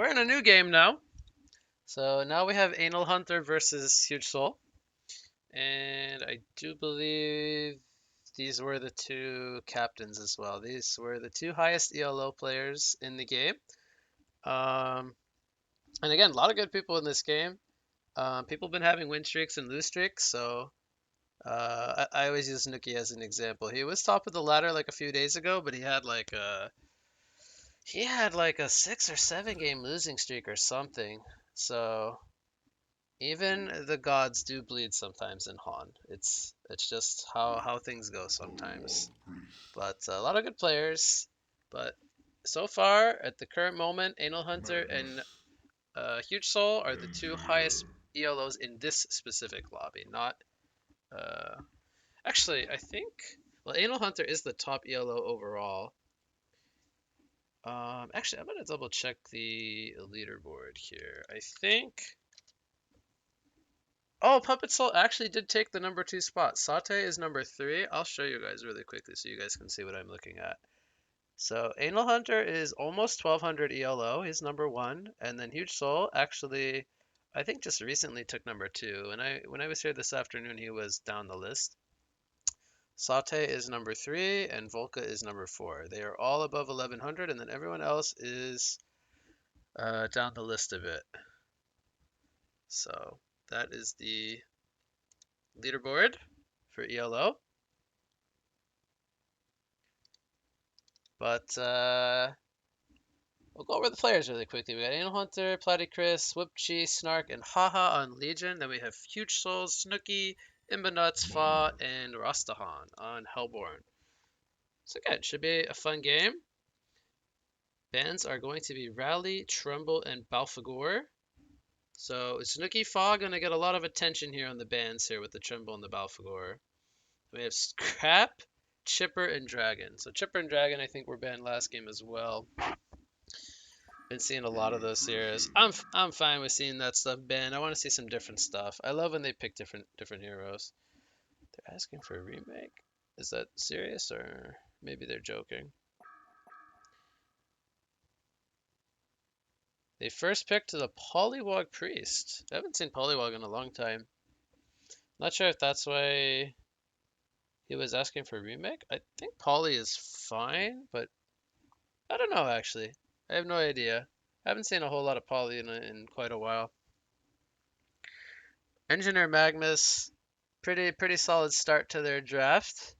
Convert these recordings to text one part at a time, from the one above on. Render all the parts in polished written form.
we're in a new game now. So now we have Anal Hunter versus Hugesoul. And I do believe these were the two captains as well. These were the two highest ELO players in the game. Um, and again, a lot of good people in this game. People have been having win streaks and lose streaks, so I always use Nuki as an example. He was top of the ladder like a few days ago, but he had like a 6 or 7 game losing streak or something. So even the gods do bleed sometimes in Han. It's just how things go sometimes. But a lot of good players. But so far, at the current moment, Anal Hunter and Hugesoul are the two highest ELOs in this specific lobby. Not uh, actually, I think. Well, Anal Hunter is the top ELO overall. Actually, I'm gonna double check the leaderboard here. I think. Oh, Puppet Soul actually did take the number 2 spot. Sate is number 3. I'll show you guys really quickly so you guys can see what I'm looking at. So Anal Hunter is almost 1200 ELO. He's number 1, and then Hugesoul actually, I think just recently took number 2. When I was here this afternoon, he was down the list. Sate is number 3, and Volca is number 4. They are all above 1100, and then everyone else is down the list a bit. So that is the leaderboard for ELO. But we'll go over the players really quickly. We got Anal Hunter, Platycris, Whipchi, Snark, and Haha on Legion. Then we have Hugesoul, Snooky, Imbanuts, Fa, and Rastahan on Hellborn. So again, should be a fun game. Bans are going to be Rally, Tremble, and Balfagor. So Snooky Fa gonna get a lot of attention here on the bans here with the Tremble and the Balfagor. We have Scrap, Chipper, and Dragon. So Chipper and Dragon I think were banned last game as well. Been seeing a lot of those series. I'm fine with seeing that stuff banned. I want to see some different stuff. I love when they pick different heroes. They're asking for a remake. Is that serious or maybe they're joking? They first picked the Polywog Priest. I haven't seen Polywog in a long time. Not sure if that's why he was asking for a remake. I think Poly is fine, but I don't know actually. I have no idea. I haven't seen a whole lot of Poly in quite a while. Engineer Magnus, pretty solid start to their draft.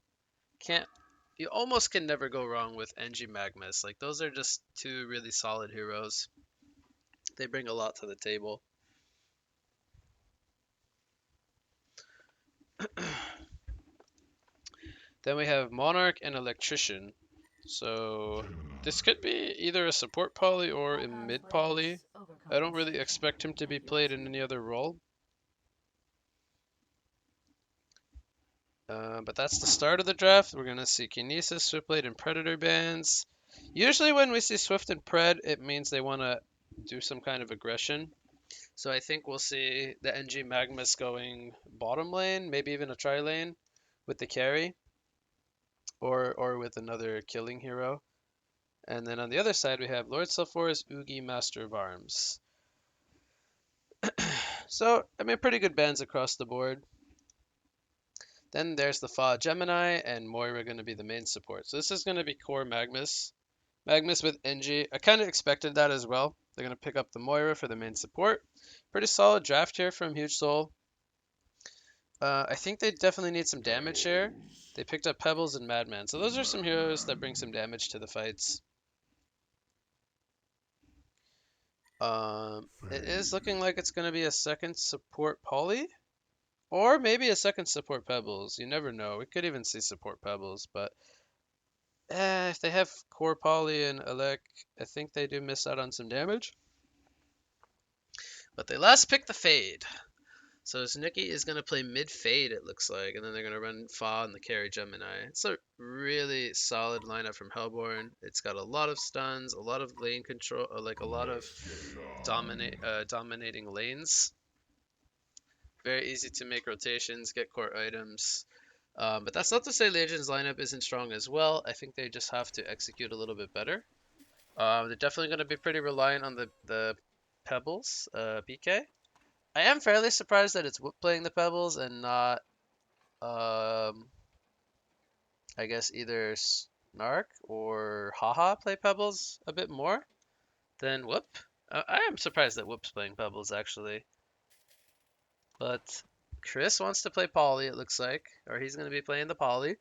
Can't You almost can never go wrong with NG Magnus. Like those are just two really solid heroes. They bring a lot to the table. Then we have Monarch and Electrician. So this could be either a support poly or a mid poly. I don't really expect him to be played in any other role. But that's the start of the draft. We're going to see Kinesis, Switchblade, and Predator bans. Usually when we see Swift and Pred, it means they want to do some kind of aggression. So I think we'll see the NG Magnus going bottom lane, maybe even a tri lane with the carry, or with another killing hero. And then on the other side, we have Lord Sulfuras, Oogie, Master of Arms. So, I mean, pretty good bans across the board. Then there's the Fa Gemini and Moira going to be the main support. So this is going to be core Magnus. Magnus with NG. I kind of expected that as well. They're going to pick up the Moira for the main support. Pretty solid draft here from Hugesoul. I think they definitely need some damage here. They picked up Pebbles and Madman. So those are some heroes that bring some damage to the fights. It is looking like it's going to be a second support Poly. Or maybe a second support Pebbles. You never know. We could even see support Pebbles. But if they have core Poly and Alec, I think they do miss out on some damage. But they last picked the Fade. So Nikki is going to play mid Fade, it looks like. And then they're going to run Fa and the carry Gemini. It's a really solid lineup from Hellborn. It's got a lot of stuns, a lot of lane control, like a lot of dominating lanes. Very easy to make rotations, get core items. But that's not to say Legion's lineup isn't strong as well. I think they just have to execute a little bit better. They're definitely going to be pretty reliant on the Pebbles, BK. I am fairly surprised that it's Whoop playing the Pebbles and not, um, I guess either Snark or Haha play Pebbles a bit more than Whoop. I am surprised that Whoop's playing Pebbles actually. But Chris wants to play Polly, it looks like, or he's going to be playing the Polly.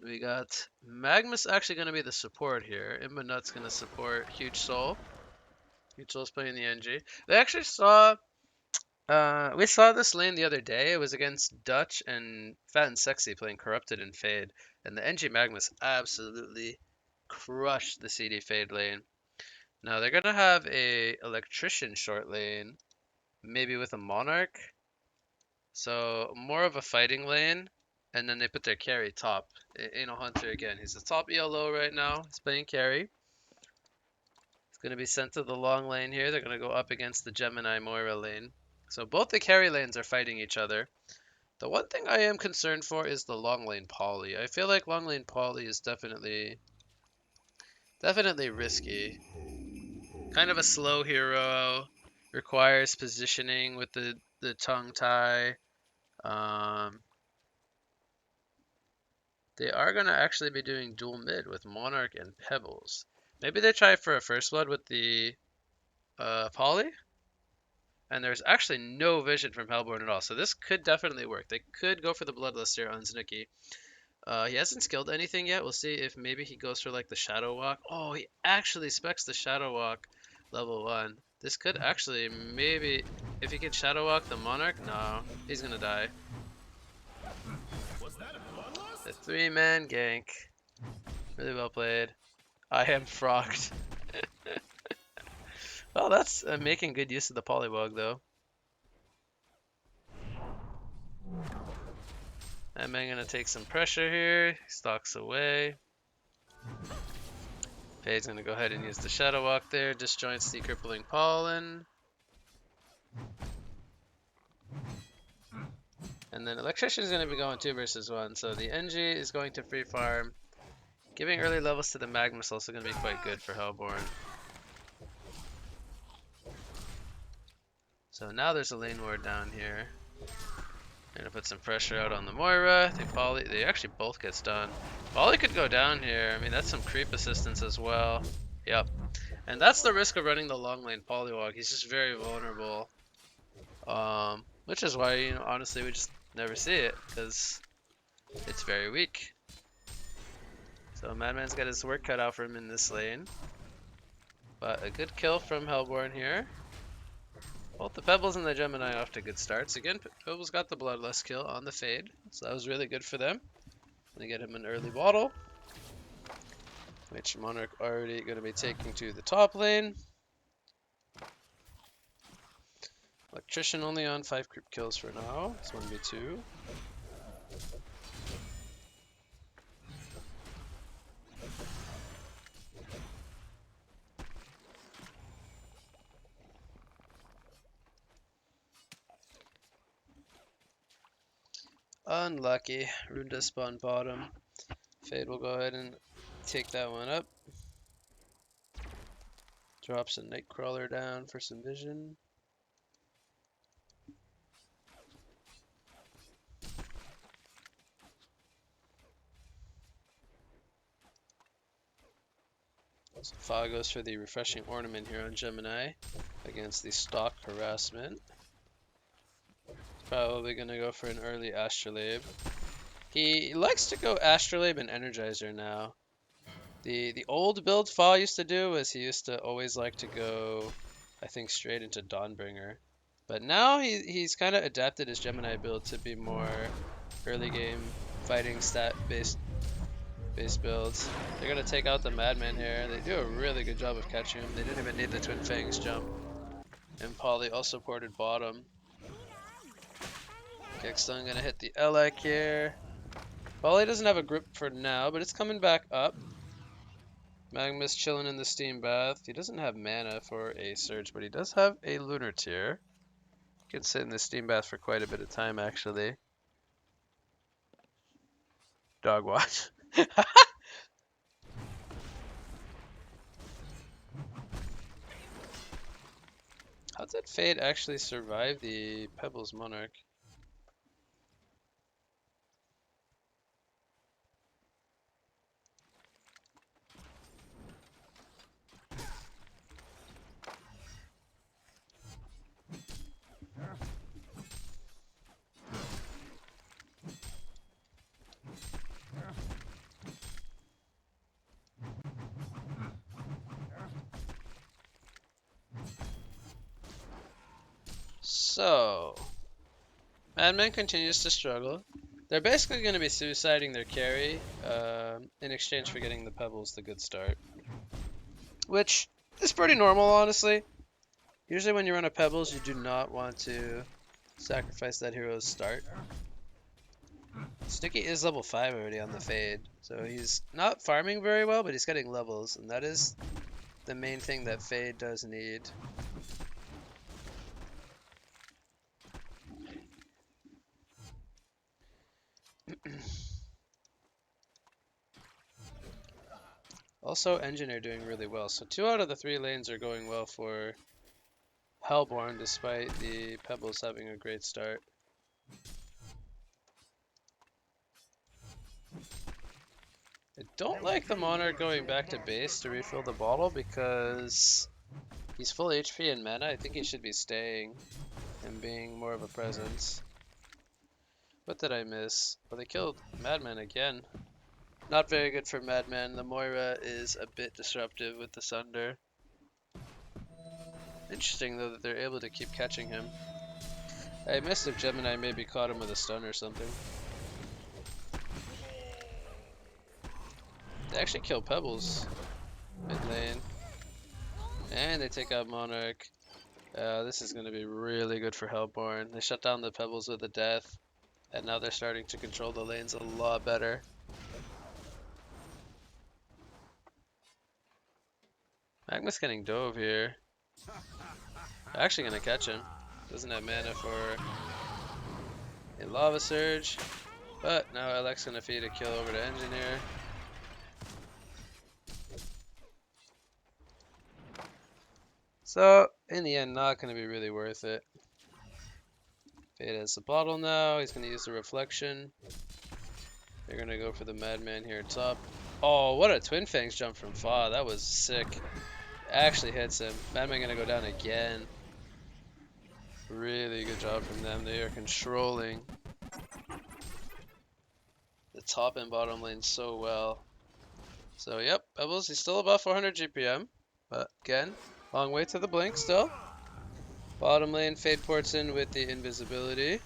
We got Magnus actually going to be the support here. Imbanut's going to support Hugesoul. Hugesoul's playing the NG. They actually saw we saw this lane the other day. It was against Dutch and Fat and Sexy playing Corrupted and Fade, and the NG Magnus absolutely crushed the CD Fade lane. Now they're gonna have a Electrician short lane, maybe with a Monarch, so more of a fighting lane, and then they put their carry top. Anal Hunter again. He's the top ELO right now. He's playing carry. He's gonna be sent to the long lane here. They're gonna go up against the Gemini Moira lane. So both the carry lanes are fighting each other. The one thing I am concerned for is the long lane poly. I feel like long lane poly is definitely risky. Kind of a slow hero, requires positioning with the tongue tie. They are gonna actually be doing dual mid with Monarch and Pebbles. Maybe they try for a first blood with the poly. And there's actually no vision from Hellborn at all, so this could definitely work. They could go for the Bloodlust here on Snooki. He hasn't skilled anything yet. We'll see if maybe he goes for like the Shadow Walk. Oh, he actually specs the Shadow Walk level 1. This could actually maybe, if he can Shadow Walk the Monarch, no, he's gonna die. The 3-man gank. Really well played. I am frogged. Well, that's making good use of the Polywog though. I'm gonna take some pressure here. He stalks away. Fade's gonna go ahead and use the Shadow Walk there. Disjoints the Crippling Pollen. And then Electrician's gonna be going 2 versus 1. So the NG is going to free farm. Giving early levels to the Magnus also gonna be quite good for Hellborn. So now there's a lane ward down here. They're gonna put some pressure out on the Moira. They actually both get stunned. Polly could go down here. I mean, that's some creep assistance as well. Yep. And that's the risk of running the long lane Polywog. He's just very vulnerable. Which is why, you know, honestly, we just never see it, because it's very weak. So Madman's got his work cut out for him in this lane. But a good kill from Hellborn here. Both the Pebbles and the Gemini off to good starts. Again, Pebbles got the Bloodlust kill on the Fade, so that was really good for them. Gonna get him an early bottle, which Monarch already gonna be taking to the top lane. Electrician only on 5 creep kills for now. It's 1v2. Unlucky. Rune does spawn bottom. Fade will go ahead and take that one up. Drops a Nightcrawler down for some vision. So Fa goes for the refreshing ornament here on Gemini against the stock harassment. Probably gonna go for an early Astrolabe. He likes to go Astrolabe and Energizer now. The old build Fa used to do was he used to always like to go, I think, straight into Dawnbringer. But now he's kind of adapted his Gemini build to be more early game fighting stat based builds. They're gonna take out the Madman here. They do a really good job of catching him. They didn't even need the Twin Fangs jump. And Polly also ported bottom. Kickstone gonna hit the Elec here. Polly doesn't have a grip for now, but it's coming back up. Magnus chilling in the steam bath. He doesn't have mana for a surge, but he does have a lunar tier. He can sit in the steam bath for quite a bit of time, actually. Dog watch. did Fade actually survive the Pebbles Monarch? So, Madman continues to struggle. They're basically going to be suiciding their carry in exchange for getting the Pebbles the good start. Which is pretty normal, honestly. Usually when you run a Pebbles, you do not want to sacrifice that hero's start. Sticky is level 5 already on the Fade, so he's not farming very well, but he's getting levels, and that is the main thing that Fade does need. Also, Engineer doing really well. So 2 out of the 3 lanes are going well for Hellborn, despite the Pebbles having a great start. I don't like the Monarch going back to base to refill the bottle because he's full HP and mana. I think he should be staying and being more of a presence. What did I miss? Well, they killed Madman again. Not very good for Madman. The Moira is a bit disruptive with the Sunder. Interesting though that they're able to keep catching him. I missed if Gemini maybe caught him with a stun or something. They actually kill Pebbles mid lane. And they take out Monarch. This is going to be really good for Hellborn. They shut down the Pebbles with a death. And now they're starting to control the lanes a lot better. Magma's getting dove here. Actually gonna catch him. Doesn't have mana for a Lava Surge. But now Alex gonna feed a kill over to Engineer. So, in the end, not gonna be really worth it. Fade has the bottle now. He's gonna use the Reflection. They're gonna go for the Madman here top. Oh, what a Twin Fangs jump from Fa. That was sick. Actually hits him. Madman gonna go down again. Really good job from them. They are controlling the top and bottom lane so well. So yep, Pebbles, he's still above 400 GPM. But again, long way to the blink still. Bottom lane, Fade ports in with the invisibility.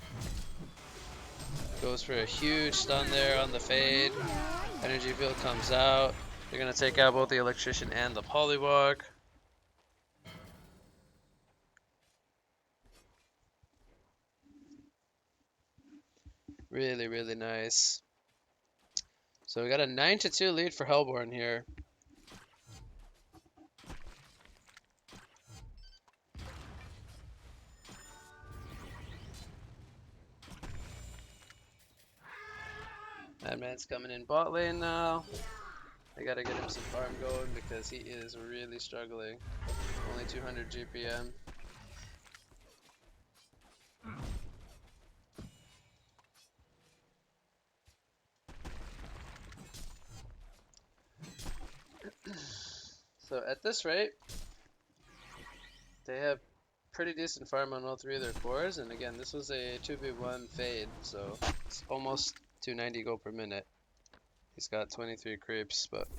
Goes for a huge stun there on the Fade. Energy field comes out. They're gonna take out both the Electrician and the Polywog. Really, really nice. So we got a 9-2 lead for Hellborn here. Madman's coming in bot lane now. I gotta get him some farm going because he is really struggling. Only 200 GPM. So at this rate, they have pretty decent farm on all 3 of their cores, and again, this was a 2v1 Fade, so it's almost 290 gold per minute. He's got 23 creeps, but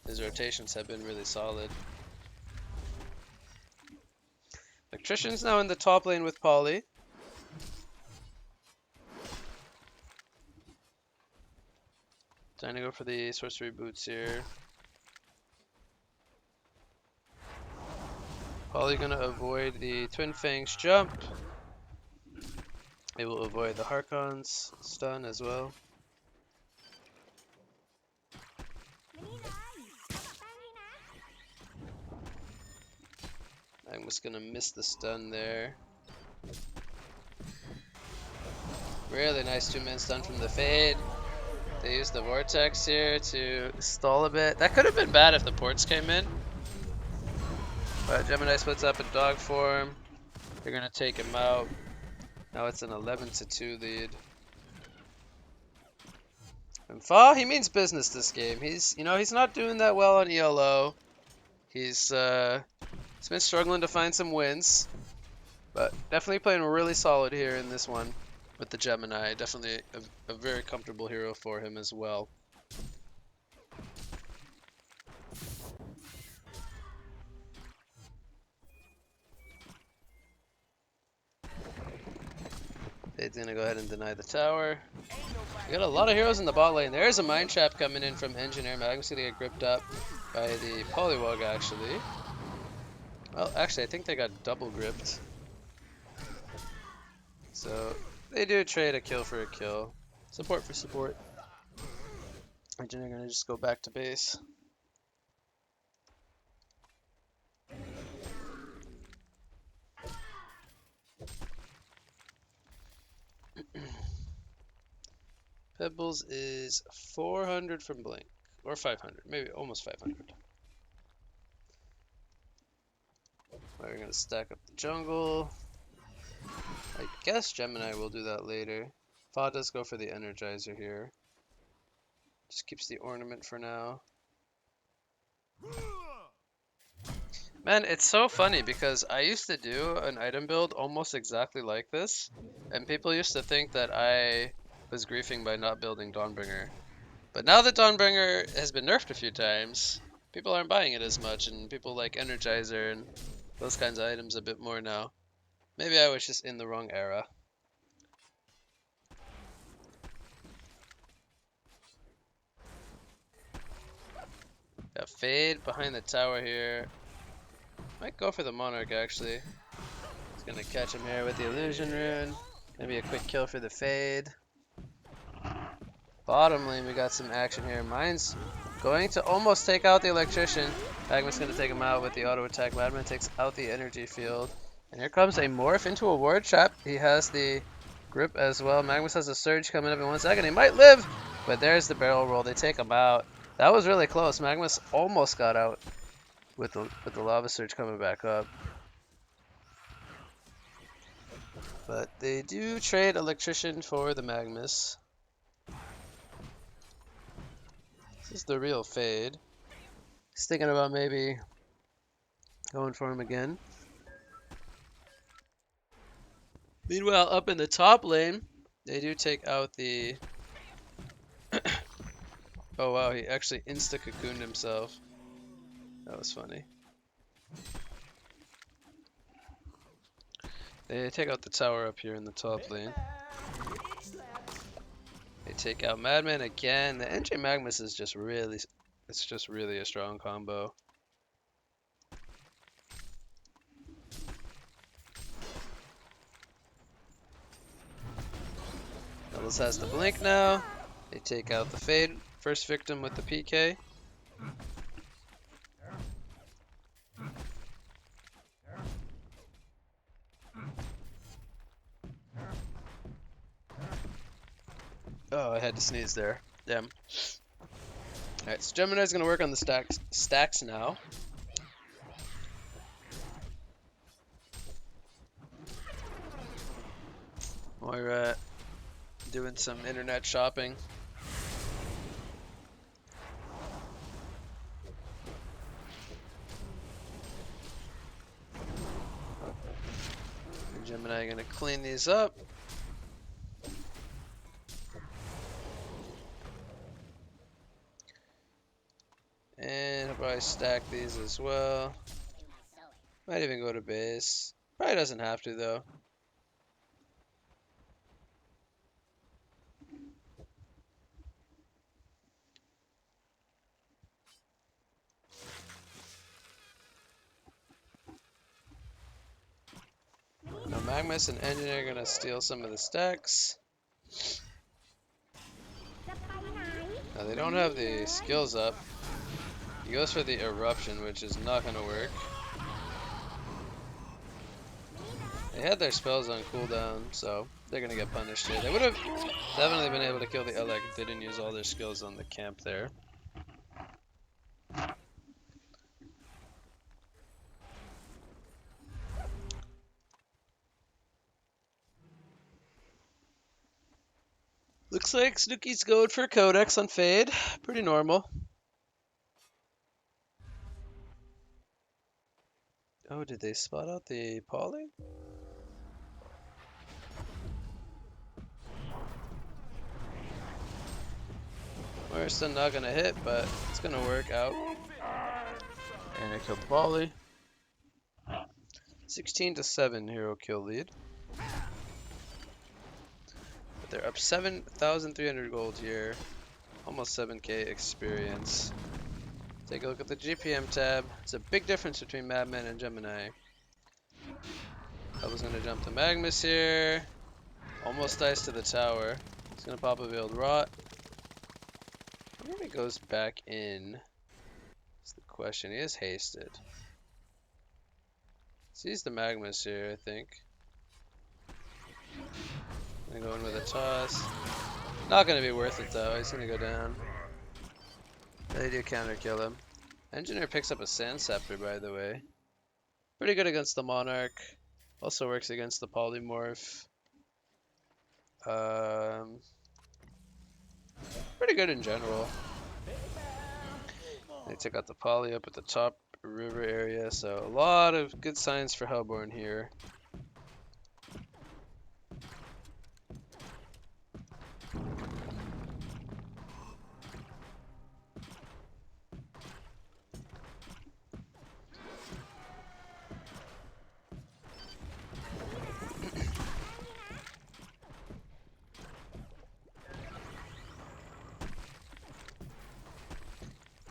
his rotations have been really solid. Electrician's now in the top lane with Poly. Trying to go for the sorcery boots here. Poly gonna avoid the Twin Fangs jump. They will avoid the Harkon's stun as well. I'm just gonna miss the stun there. Really nice 2-man stun from the Fade. They used the Vortex here to stall a bit. That could have been bad if the ports came in. But Gemini splits up in dog form. They're gonna take him out. Now it's an 11-2 lead. And Fa, he means business this game. He's not doing that well on ELO. He's been struggling to find some wins, but definitely playing really solid here in this one with the Gemini. Definitely a very comfortable hero for him as well. Fade's gonna go ahead and deny the tower. We got a lot of heroes in the bot lane. There's a mine trap coming in from Engineer. Magnus gonna get gripped up by the Polywog actually. Well, actually, I think they got double gripped. So they do trade a kill for a kill. Support for support. Engineer gonna just go back to base. Pebbles is 400 from Blink. Or 500. Maybe almost 500. We're gonna stack up the jungle. I guess Gemini will do that later. Fa does go for the Energizer here. Just keeps the ornament for now. Man, it's so funny because I used to do an item build almost exactly like this, and people used to think that I was griefing by not building Dawnbringer. But now that Dawnbringer has been nerfed a few times, people aren't buying it as much, and people like Energizer and those kinds of items a bit more now. Maybe I was just in the wrong era. Got Fade behind the tower here. Might go for the Monarch actually. He's gonna catch him here with the Illusion Rune. Gonna be a quick kill for the Fade. Bottom lane, we got some action here. Mine's going to almost take out the Electrician. Magma's gonna take him out with the auto attack. Madman takes out the energy field. And here comes a morph into a ward trap. He has the grip as well. Magnus has a surge coming up in 1 second. He might live, but there's the barrel roll. They take him out. That was really close. Magnus almost got out with the lava surge coming back up. But they do trade Electrician for the Magnus. This is the real Fade. He's thinking about maybe going for him again. Meanwhile, up in the top lane, they do take out the... Oh wow, he actually insta-cocooned himself. That was funny. They take out the tower up here in the top lane. They take out Madman again. The NJ Magnus is just really... It's just really a strong combo. Doubles has the blink now. They take out the Fade. First victim with the PK. Oh, I had to sneeze there. Damn. Alright, so Gemini's gonna work on the stacks now. Moira doing some internet shopping. And Gemini gonna clean these up. And I'll probably stack these as well. Might even go to base. Probably doesn't have to though. Now Magnus and Engineer are gonna steal some of the stacks. Now they don't have the skills up. He goes for the eruption, which is not gonna work. They had their spells on cooldown, so they're gonna get punished here. They would have definitely been able to kill the Elec if they didn't use all their skills on the camp there. Looks like Snooky's going for Codex on Fade. Pretty normal. Oh, did they spot out the Poly? We're still not gonna hit, but it's gonna work out. And I killed the Poly. 16-7 hero kill lead. But they're up 7,300 gold here. Almost 7k experience. Take a look at the GPM tab. It's a big difference between Madman and Gemini. I was gonna jump to Magnus here. Almost dies to the tower. He's gonna pop a Veiled Rot. I wonder if he goes back in. That's the question. He is hasted. Sees the Magnus here, I think. Gonna go in with a toss. Not gonna be worth it though. He's gonna go down. They do counter kill him. Engineer picks up a Sand Scepter, by the way. Pretty good against the Monarch. Also works against the Polymorph. Pretty good in general. They took out the Poly up at the top river area, so a lot of good signs for Hellborn here.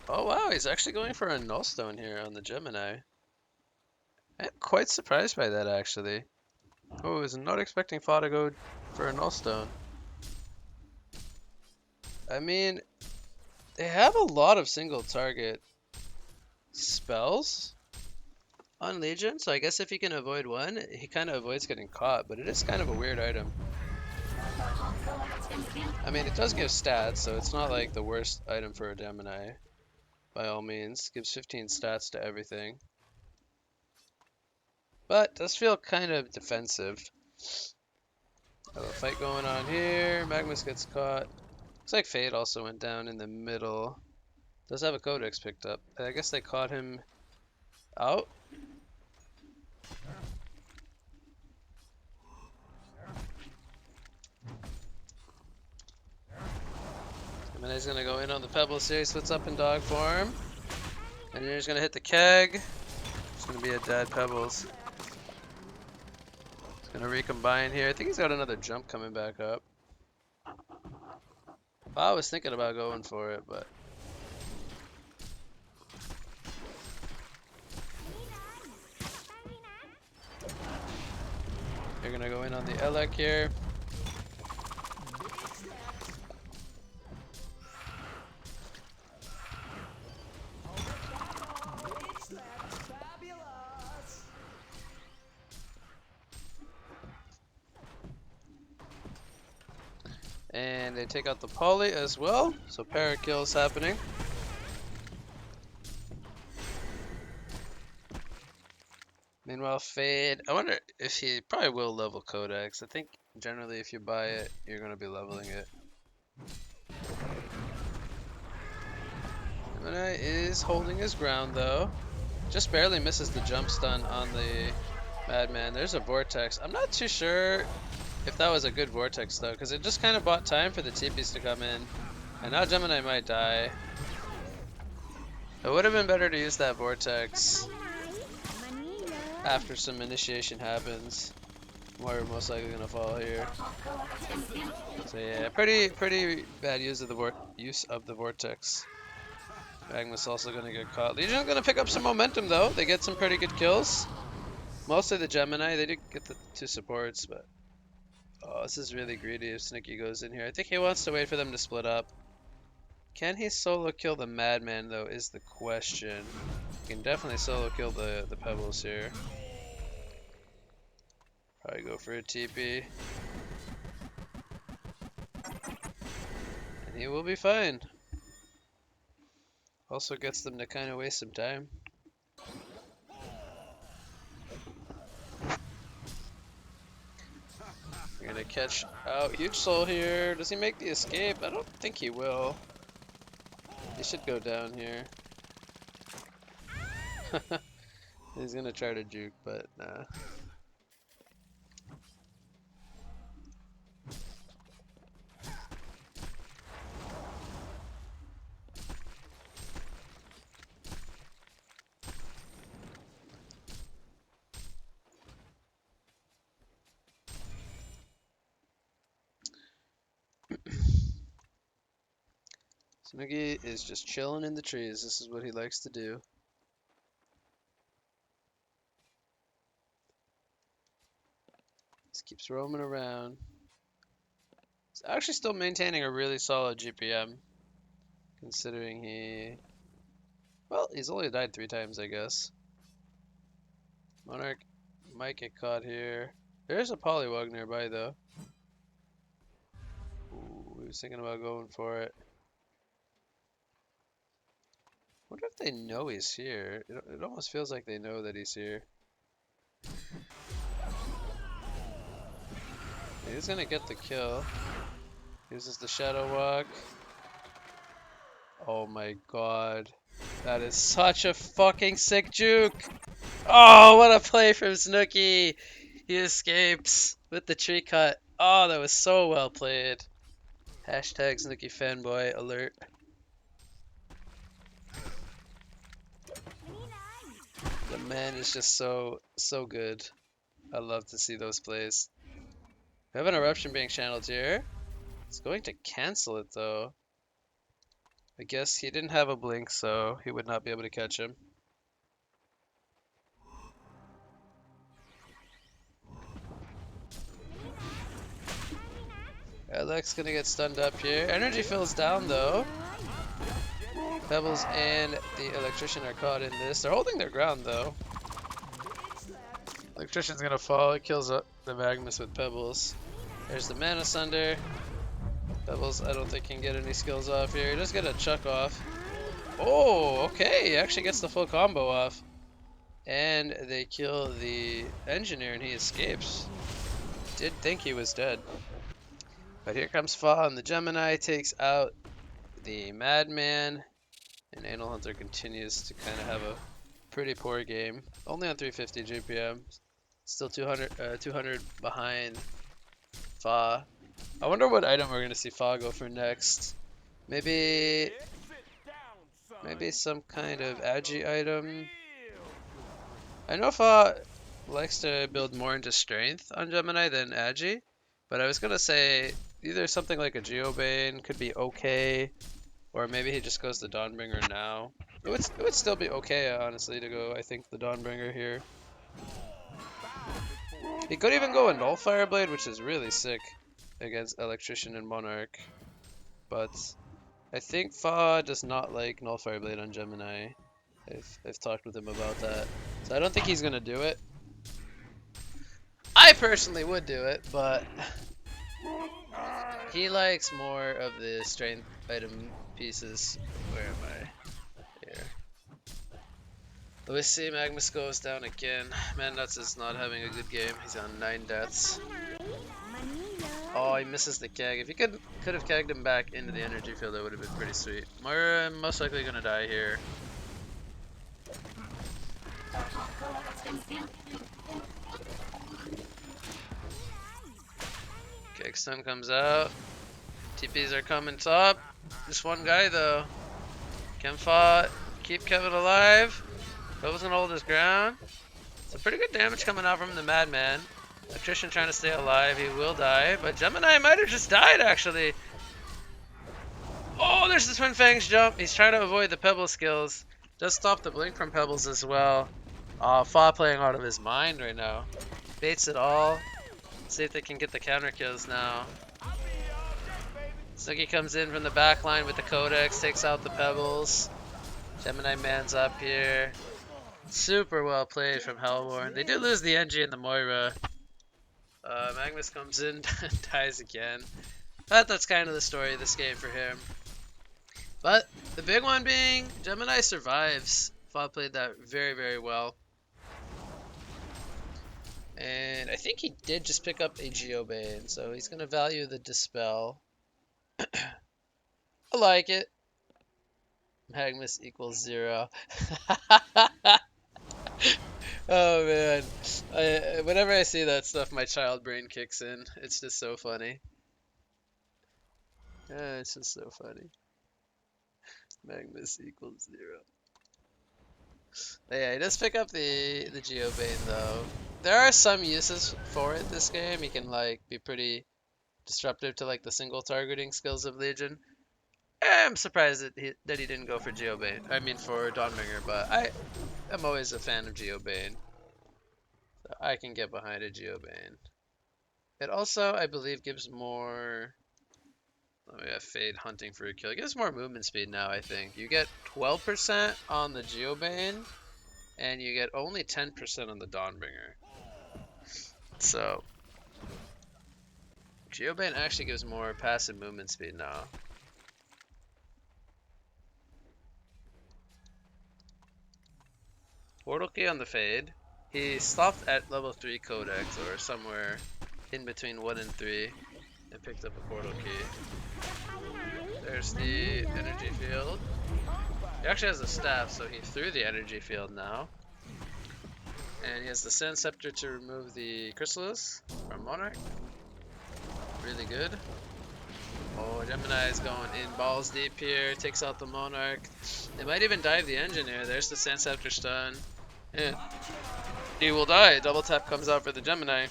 Oh wow, he's actually going for a Nullstone here on the Gemini. I'm quite surprised by that actually. Oh, I was not expecting Fa to go for a Nullstone. I mean, they have a lot of single target spells on Legion, so I guess if he can avoid one, he kind of avoids getting caught, but it is kind of a weird item. I mean, it does give stats, so it's not like the worst item for a Gemini. By all means, gives 15 stats to everything. But does feel kind of defensive. A fight going on here. Magnus gets caught. Looks like Fade also went down in the middle. Does have a Codex picked up. I guess they caught him out. And then he's gonna go in on the Pebbles here. He splits up in dog form. And then he's gonna hit the keg. It's gonna be a dead Pebbles. He's gonna recombine here. I think he's got another jump coming back up. I was thinking about going for it, but you're gonna go in on the Elec here. And they take out the Poly as well, so para-kill is happening. Meanwhile, Fade, I wonder if he probably will level Codex. I think generally if you buy it, you're going to be leveling it. Gemini is holding his ground though. Just barely misses the jump stun on the Madman. There's a Vortex. I'm not too sure if that was a good Vortex though, because it just kind of bought time for the TPs to come in. And now Gemini might die. It would have been better to use that Vortex after some initiation happens. We're most likely gonna fall here. So yeah, pretty bad use of the Vortex. Magnus also gonna get caught. Legion's gonna pick up some momentum though. They get some pretty good kills. Mostly the Gemini. They did get the 2 supports, but oh, this is really greedy if Snicky goes in here. I think he wants to wait for them to split up. Can he solo kill the Madman though is the question. He can definitely solo kill the Pebbles here. Probably go for a TP. And he will be fine. Also gets them to kind of waste some time. We're gonna catch out Hugesoul here. Does he make the escape? I don't think he will. He should go down here. He's gonna try to juke, but nah. Snooki is just chilling in the trees. This is what he likes to do. Just keeps roaming around. He's actually still maintaining a really solid GPM, considering well, he's only died 3 times, I guess. Monarch might get caught here. There's a Poliwag nearby, though. Ooh, he was thinking about going for it. Wonder if they know he's here. It almost feels like they know that he's here. He's gonna get the kill. Uses the Shadow Walk. Oh my god. That is such a fucking sick juke! Oh, what a play from Snooki! He escapes with the tree cut. Oh, that was so well played. Hashtag Snooki fanboy alert. The man is just so good. I love to see those plays. We have an eruption being channeled here. It's going to cancel it though. I guess he didn't have a blink, so he would not be able to catch him. Alex gonna get stunned up here. Energy fills down though. Pebbles and the electrician are caught in this. They're holding their ground though. Electrician's gonna fall. It kills up the Magnus with Pebbles. There's the Mana Sunder. Pebbles, I don't think can get any skills off here. He does get a chuck off. Oh, okay. He actually gets the full combo off. And they kill the engineer and he escapes. Did think he was dead. But here comes Fa and the Gemini takes out the Madman. And Anal Hunter continues to kind of have a pretty poor game. Only on 350 GPM. Still 200 behind Fa. I wonder what item we're going to see Fa go for next. Maybe some kind of agi item. I know Fa likes to build more into strength on Gemini than agi. But I was going to say either something like a Geobane could be okay. Or maybe he just goes the Dawnbringer now. It would still be okay, honestly, to go, I think, the Dawnbringer here. He could even go a Nullfire Blade, which is really sick against Electrician and Monarch. But I think Fa does not like Nullfire Blade on Gemini. I've talked with him about that. So I don't think he's going to do it. I personally would do it, but he likes more of the strength item pieces. Where am I? Here. We see Magnus goes down again. Man Nuts is not having a good game. He's on 9 deaths. Oh, he misses the keg. If he could have kegged him back into the energy field, that would have been pretty sweet. Moira most likely gonna die here. Keg stun comes out. TPs are coming top. Just one guy though. Can Fa keep Kevin alive? Pebbles gonna hold his ground. Some pretty good damage coming out from the Madman. Electrician trying to stay alive. He will die, but Gemini might have just died actually. Oh, there's the Twin Fangs jump. He's trying to avoid the Pebble skills. Does stop the blink from Pebbles as well. Fa playing out of his mind right now. Baits it all. See if they can get the counter kills now. Snooki comes in from the back line with the Codex, takes out the Pebbles. Gemini man's up here. Super well played from Hellborn. They do lose the NG and the Moira. Magnus comes in and dies again. But that's kind of the story of this game for him. But the big one being Gemini survives. Fa played that very, very well. And I think he did just pick up a Geobane, so he's going to value the Dispel. I like it. Magmus equals 0. Oh man. Whenever I see that stuff, my child brain kicks in. It's just so funny. It's just so funny. Magmus equals 0. Yeah, he does pick up the Geobane though. There are some uses for it this game. He can like be pretty disruptive to like the single targeting skills of Legion. I'm surprised that he didn't go for Geobane. I mean for Dawnbringer, but I am always a fan of Geobane. So I can get behind a Geobane. It also, I believe, gives more. Oh yeah, Fade hunting for a kill. It gives more movement speed now, I think. You get 12% on the Geobane, and you get only 10% on the Dawnbringer. So, Geobane actually gives more passive movement speed now. Portal key on the Fade. He stopped at level 3 Codex, or somewhere in between 1 and 3, and picked up a portal key. There's the energy field. He actually has a staff, so he threw the energy field now. And he has the Sand Scepter to remove the Chrysalis from Monarch. Really good. Oh, Gemini is going in balls deep here. Takes out the Monarch. They might even dive the Engineer. There's the Sand Scepter stun. And he will die. Double tap comes out for the Gemini.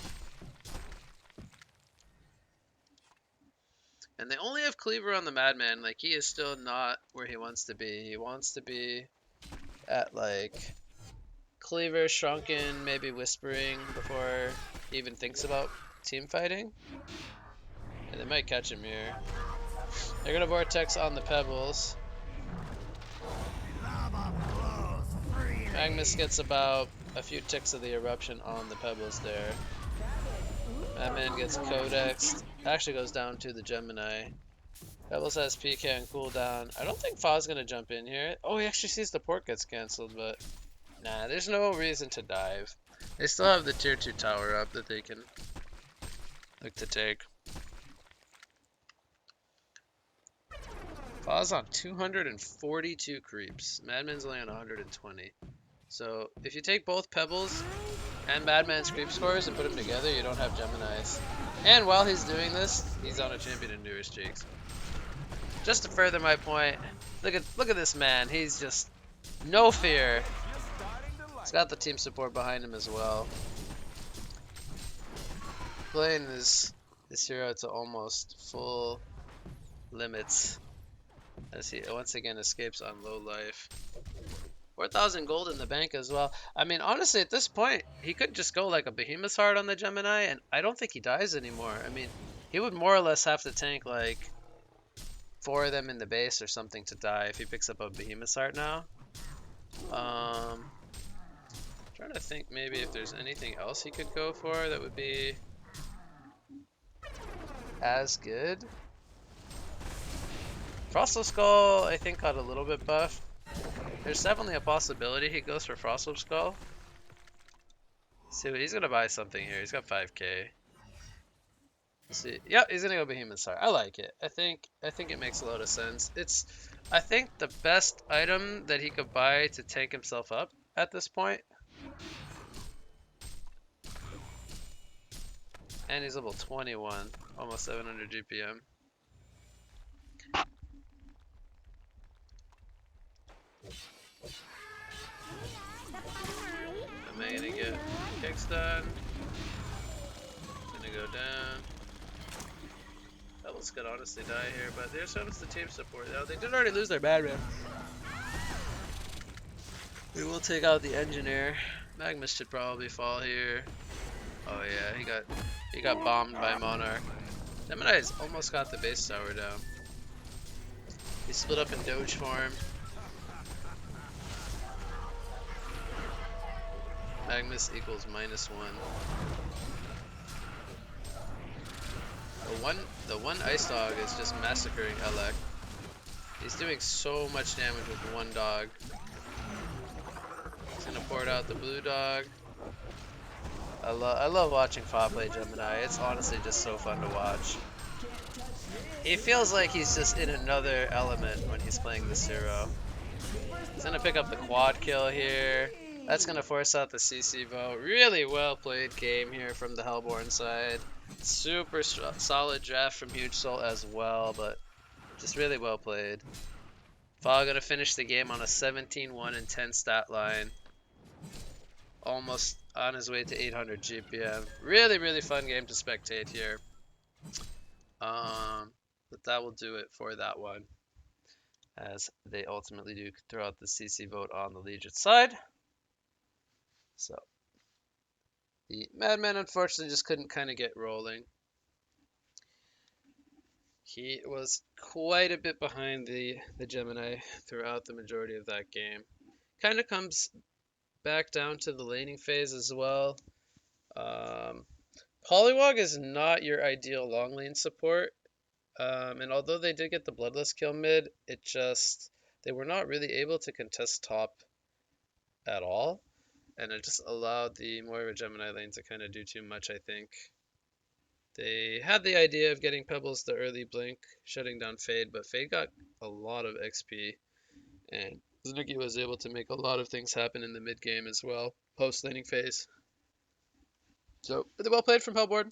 And they only have Cleaver on the Madman. Like, he is still not where he wants to be. He wants to be at, like, Cleaver, Shrunken, maybe Whispering before he even thinks about team fighting. And they might catch him here. They're going to Vortex on the Pebbles. Magmus gets about a few ticks of the Eruption on the Pebbles there. Madman gets Codexed. Actually goes down to the Gemini. Pebbles has PK and cooldown. I don't think Fa's gonna jump in here. Oh, he actually sees the port gets cancelled, but nah, there's no reason to dive. They still have the tier 2 tower up that they can look to take. Fa's on 242 creeps. Madman's only on 120. So if you take both Pebbles and Madman's creep scores and put them together, you don't have Geminis. And while he's doing this, he's on a champion in newer streaks. Just to further my point, look at this man. He's just no fear. He's got the team support behind him as well. Playing this hero to almost full limits as he once again escapes on low life. 4,000 gold in the bank as well. I mean, honestly, at this point, he could just go like a Behemoth's Heart on the Gemini, and I don't think he dies anymore. I mean, he would more or less have to tank like 4 of them in the base or something to die if he picks up a Behemoth's Heart now. Trying to think maybe if there's anything else he could go for that would be as good. Frostal Skull, I think, got a little bit buffed. There's definitely a possibility he goes for Frostal Skull. Let's see, he's gonna buy something here. He's got 5k. Let's see. Yep, he's gonna go Behemoth's Heart. I like it. I think it makes a lot of sense. It's, I think, the best item that he could buy to tank himself up at this point. And he's level 21, almost 700 GPM. Am I gonna get kicks done? Gonna go down. Pebbles could honestly die here, but there's comes the team support. Now, they did already lose their Madman. We will take out the Engineer. Magmus should probably fall here. Oh yeah, he got bombed by Monarch. Gemini's almost got the base tower down. He split up in Doge form. Magmus equals -1. The one Ice Dog is just massacring Elec. He's doing so much damage with one dog. He's gonna port out the blue dog. I love watching Fa play Gemini. It's honestly just so fun to watch. He feels like he's just in another element when he's playing this hero. He's gonna pick up the quad kill here. That's gonna force out the CC vote. Really well played game here from the Hellborn side. Super solid draft from Hugesoul as well, but just really well played. Fa gonna finish the game on a 17-1 and 10 stat line. Almost on his way to 800 GPM. Really, really fun game to spectate here. But that will do it for that one, as they ultimately do throw out the CC vote on the Legion side. So the Madman unfortunately just couldn't kind of get rolling. He was quite a bit behind the Gemini throughout the majority of that game. Kind of comes back down to the laning phase as well. Polywog is not your ideal long lane support. And although they did get the Bloodless kill mid, they were not really able to contest top at all. And it just allowed the Moira Gemini lane to kind of do too much, I think. They had the idea of getting Pebbles the early blink, shutting down Fade, but Fade got a lot of XP, and Zunuki was able to make a lot of things happen in the mid game as well, post laning phase. So, really well played from Hellboard.